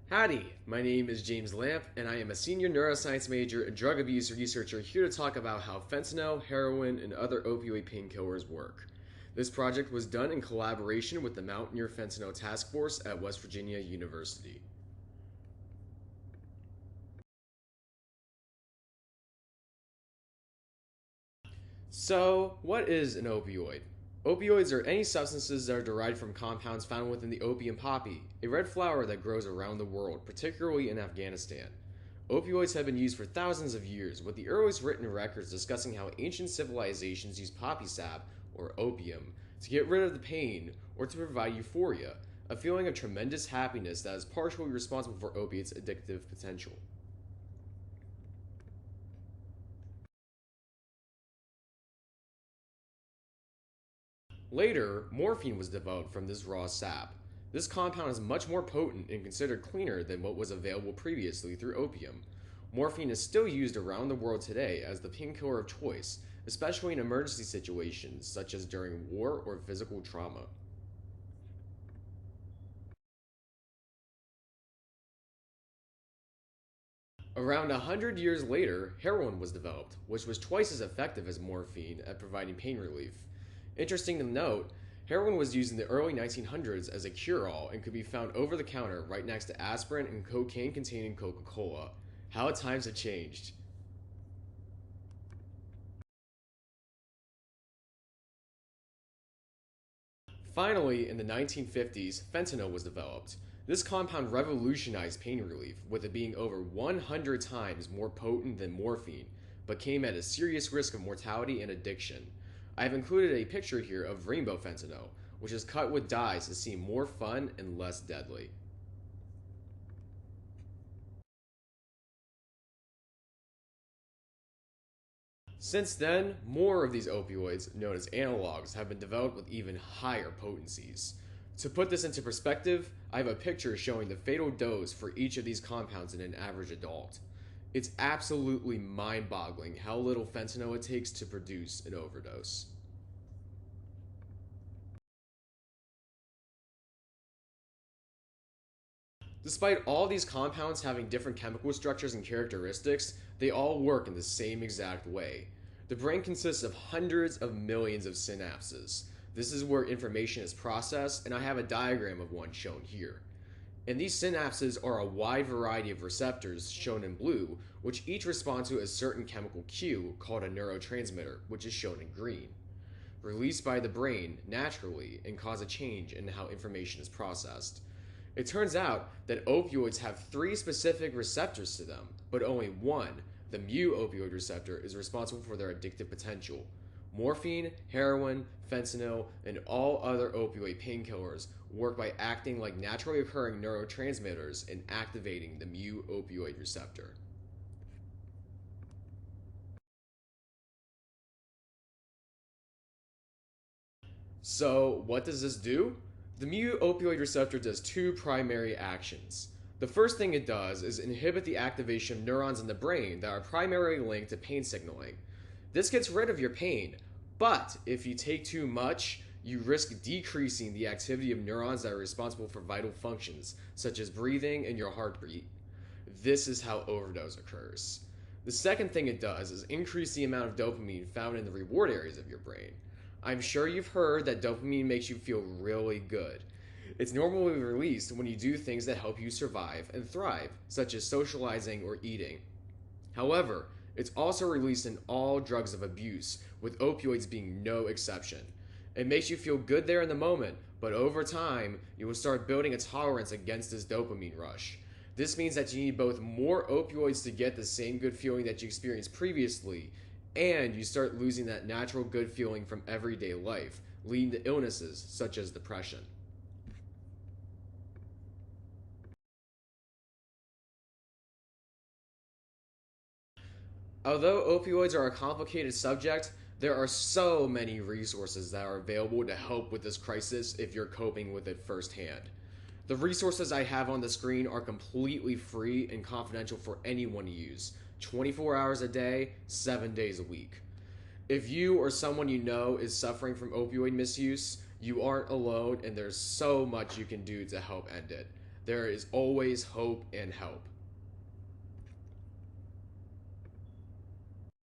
Howdy, my name is James Lamp, and I am a senior neuroscience major and drug abuse researcher here to talk about how fentanyl, heroin, and other opioid painkillers work. This project was done in collaboration with the Mountaineer Fentanyl Task Force at West Virginia University. So, what is an opioid? Opioids are any substances that are derived from compounds found within the opium poppy, a red flower that grows around the world, particularly in Afghanistan. Opioids have been used for thousands of years, with the earliest written records discussing how ancient civilizations used poppy sap, or opium, to get rid of the pain or to provide euphoria, a feeling of tremendous happiness that is partially responsible for opiates' addictive potential. Later, morphine was developed from this raw sap. This compound is much more potent and considered cleaner than what was available previously through opium. Morphine is still used around the world today as the painkiller of choice, especially in emergency situations such as during war or physical trauma. Around 100 years later, heroin was developed, which was twice as effective as morphine at providing pain relief. Interesting to note, heroin was used in the early 1900s as a cure-all and could be found over the counter right next to aspirin and cocaine containing Coca-Cola. How times have changed. Finally, in the 1950s, fentanyl was developed. This compound revolutionized pain relief, with it being over 100 times more potent than morphine, but came at a serious risk of mortality and addiction. I have included a picture here of rainbow fentanyl, which is cut with dyes to seem more fun and less deadly. Since then, more of these opioids, known as analogs, have been developed with even higher potencies. To put this into perspective, I have a picture showing the fatal dose for each of these compounds in an average adult. It's absolutely mind-boggling how little fentanyl it takes to produce an overdose. Despite all these compounds having different chemical structures and characteristics, they all work in the same exact way. The brain consists of hundreds of millions of synapses. This is where information is processed, and I have a diagram of one shown here. And these synapses are a wide variety of receptors, shown in blue, which each respond to a certain chemical cue called a neurotransmitter, which is shown in green, released by the brain naturally and cause a change in how information is processed. It turns out that opioids have three specific receptors to them, but only one, the Mu Opioid Receptor, is responsible for their addictive potential. Morphine, heroin, fentanyl, and all other opioid painkillers work by acting like naturally occurring neurotransmitters and activating the Mu Opioid Receptor. So, what does this do? The mu opioid receptor does two primary actions. The first thing it does is inhibit the activation of neurons in the brain that are primarily linked to pain signaling. This gets rid of your pain, but if you take too much, you risk decreasing the activity of neurons that are responsible for vital functions, such as breathing and your heartbeat. This is how overdose occurs. The second thing it does is increase the amount of dopamine found in the reward areas of your brain. I'm sure you've heard that dopamine makes you feel really good. It's normally released when you do things that help you survive and thrive, such as socializing or eating. However, it's also released in all drugs of abuse, with opioids being no exception. It makes you feel good there in the moment, but over time, you will start building a tolerance against this dopamine rush. This means that you need both more opioids to get the same good feeling that you experienced previously, and you start losing that natural good feeling from everyday life, leading to illnesses such as depression. Although opioids are a complicated subject, there are so many resources that are available to help with this crisis if you're coping with it firsthand. The resources I have on the screen are completely free and confidential for anyone to use, 24 hours a day, 7 days a week. If you or someone you know is suffering from opioid misuse, you aren't alone and there's so much you can do to help end it. there is always hope and help.